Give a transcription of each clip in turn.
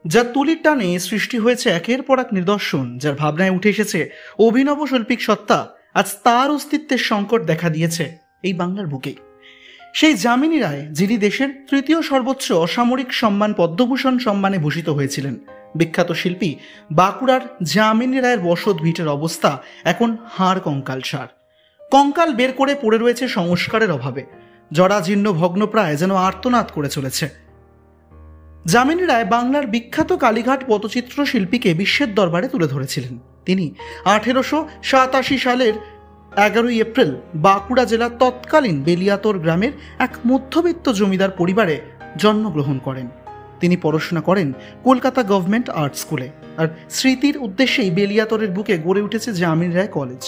যার তুলির টানে সৃষ্টি হয়েছে একের পর এক নিদর্শন, যার ভাবনায় উঠে এসেছে অভিনব শৈল্পিক সত্তা, আজ তার অস্তিত্বের সংকট দেখা দিয়েছে এই বাংলার বুকে। সেই যামিনী রায়, যিনি দেশের তৃতীয় সর্বোচ্চ অসামরিক সম্মান পদ্মভূষণ সম্মানে ভূষিত হয়েছিলেন। বিখ্যাত শিল্পী বাঁকুড়ার যামিনী রায়ের বসত ভিটের অবস্থা এখন হাড় কঙ্কালসার। কঙ্কাল বের করে পড়ে রয়েছে সংস্কারের অভাবে, জরাজীর্ণ ভগ্নপ্রায় যেন আর্তনাদ করে চলেছে। যামিনী রায় বাংলার বিখ্যাত কালীঘাট পটচিত্র শিল্পীকে বিশ্বের দরবারে তুলে ধরেছিলেন। তিনি 1887 সালের 11 এপ্রিল বাঁকুড়া জেলার তৎকালীন বেলিয়াতোর গ্রামের এক মধ্যবিত্ত জমিদার পরিবারে জন্মগ্রহণ করেন। তিনি পড়াশোনা করেন কলকাতা গভর্নমেন্ট আর্ট স্কুলে, আর স্মৃতির উদ্দেশ্যেই বেলিয়াতোরের বুকে গড়ে উঠেছে যামিনী রায় কলেজ।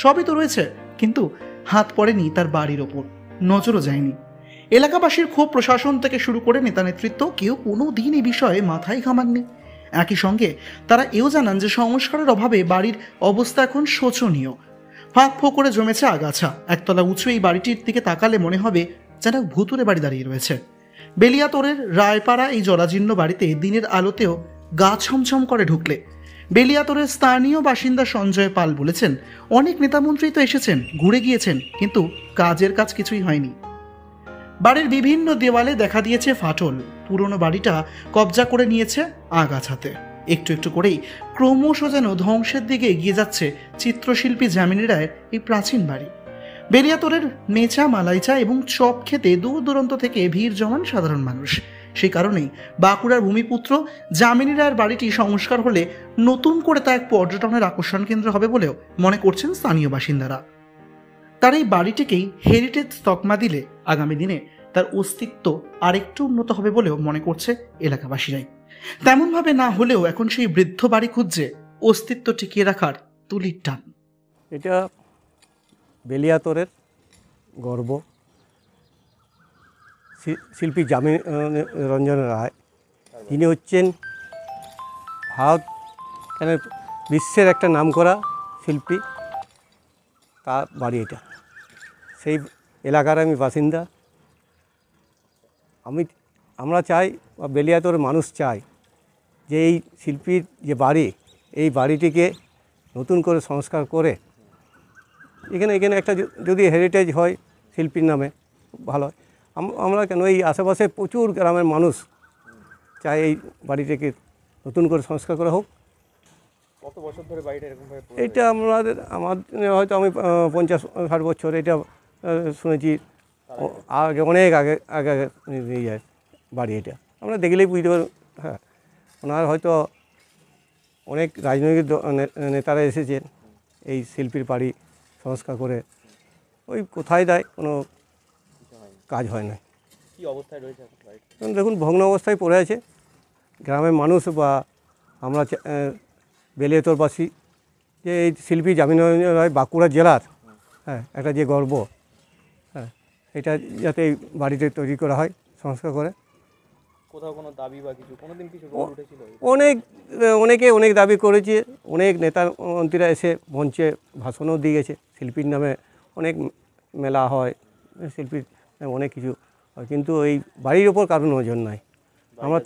সবই তো রয়েছে, কিন্তু হাত পড়েনি তার বাড়ির ওপর, নজরও যায়নি। এলাকাবাসীর ক্ষোভ প্রশাসন থেকে শুরু করে নেতা নেতৃত্ব কেউ কোনো দিন এই বিষয়ে মাথায় ঘামাননি। একই সঙ্গে তারা এও জানান যে সংস্কারের অভাবে বাড়ির অবস্থা এখন শোচনীয়। ফাঁক ফোকরে জমেছে আগাছা। একতলা উঁচু এই বাড়িটির দিকে তাকালে মনে হবে যেন ভুতুরে বাড়ি দাঁড়িয়ে রয়েছে। বেলিয়াতোরের রায়পাড়া এই জরাজীর্ণ বাড়িতে দিনের আলোতেও গা ছমছম করে ঢুকলে। বেলিয়াতোরের স্থানীয় বাসিন্দা সঞ্জয় পাল বলেছেন, অনেক নেতামন্ত্রী তো এসেছেন, ঘুরে গিয়েছেন, কিন্তু কাজের কাজ কিছুই হয়নি। বাড়ির বিভিন্ন দেওয়ালে দেখা দিয়েছে ফাটল। পুরনো বাড়িটা কবজা করে নিয়েছে আগাছাতে। একটু একটু করেই ক্রমশ যেন ধ্বংসের দিকে এগিয়ে যাচ্ছে চিত্রশিল্পী যামিনী রায়ের এই প্রাচীন বাড়ি। বেলিয়াতোরের মেচা, মালাইচা এবং চপ খেতে দূর দূরান্ত থেকে ভিড় জমান সাধারণ মানুষ। সেই কারণেই বাঁকুড়ার ভূমিপুত্র যামিনী রায়ের বাড়িটি সংস্কার হলে নতুন করে তা এক পর্যটনের আকর্ষণ কেন্দ্র হবে বলেও মনে করছেন স্থানীয় বাসিন্দারা। তার এই বাড়িটিকেই হেরিটেজ তকমা দিলে আগামী দিনে তার অস্তিত্ব আরেকটু উন্নত হবে বলেও মনে করছে এলাকাবাসীরাই। তেমনভাবে না হলেও এখন সেই বৃদ্ধ বাড়ি খুঁজছে অস্তিত্ব টিকিয়ে রাখার তুলির টান। এটা বেলিয়াতোরের গর্ব শিল্পী যামিনী রঞ্জন রায়। তিনি হচ্ছেন ভারত বিশ্বের একটা নামকরা শিল্পী। তার বাড়ি এটা, সেই এলাকার আমি বাসিন্দা। আমরা চাই, বেলিয়াতোর মানুষ চাই যে এই শিল্পীর যে বাড়ি, এই বাড়িটিকে নতুন করে সংস্কার করে এখানে একটা যদি হেরিটেজ হয় শিল্পীর নামে, ভালো হয়। আমরা কেন, এই আশেপাশে প্রচুর গ্রামের মানুষ চাই এই বাড়িটিকে নতুন করে সংস্কার করা হোক। কত বছর ধরে বাড়িটা এরকম ভাবে? এটা আমার হয়তো আমি 50-60 বছর এটা শুনেছি। আগে অনেক আগে আগে নিয়ে যায় বাড়ি। এটা আমরা দেখলেই বুঝতে পারব। হ্যাঁ, ওনার হয়তো অনেক রাজনৈতিক নেতারা এসেছেন এই শিল্পীর বাড়ি সংস্কার করে, ওই কোথায় দেয়, কোনো কাজ হয় না। কী অবস্থায় রয়েছে বাড়িটা? দেখুন, ভগ্ন অবস্থায় পড়ে আছে। গ্রামের মানুষ বা আমরা বেলিয়াতোরবাসী যে এই শিল্পী যামিনী রঞ্জন রায় বাঁকুড়া জেলার একটা যে গর্ব, এটা যাতে এই বাড়িতে তৈরি করা হয়, সংস্কার করে। কোথাও কোনো দাবি বা কিছু কোনোদিন কিছু উঠেছিল? অনেকে অনেক দাবি করেছে। অনেক নেতা মন্ত্রীরা এসে মঞ্চে ভাষণও দিয়ে গেছে। শিল্পীর নামে অনেক মেলা হয়, শিল্পীর অনেক কিছু হয়, কিন্তু এই বাড়ির ওপর কারো নজর নাই। আমার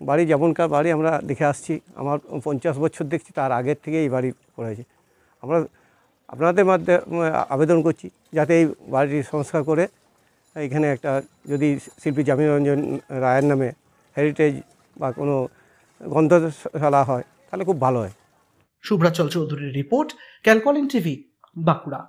বাড়ি যেমনকার বাড়ি আমরা দেখে আসছি, আমার 50 বছর দেখছি, তার আগের থেকে এই বাড়ি পড়েছে। আমরা আপনাদের মাধ্যমে আবেদন করছি যাতে এই বাড়িটি সংস্কার করে এখানে একটা যদি শিল্পী যামিনী রঞ্জন রায়ের নামে হেরিটেজ বা কোনো গ্রন্থশালা হয় তাহলে খুব ভালো হয়। শুভ্রাচল চৌধুরীর রিপোর্ট, ক্যালকলিং টিভি, বাঁকুড়া।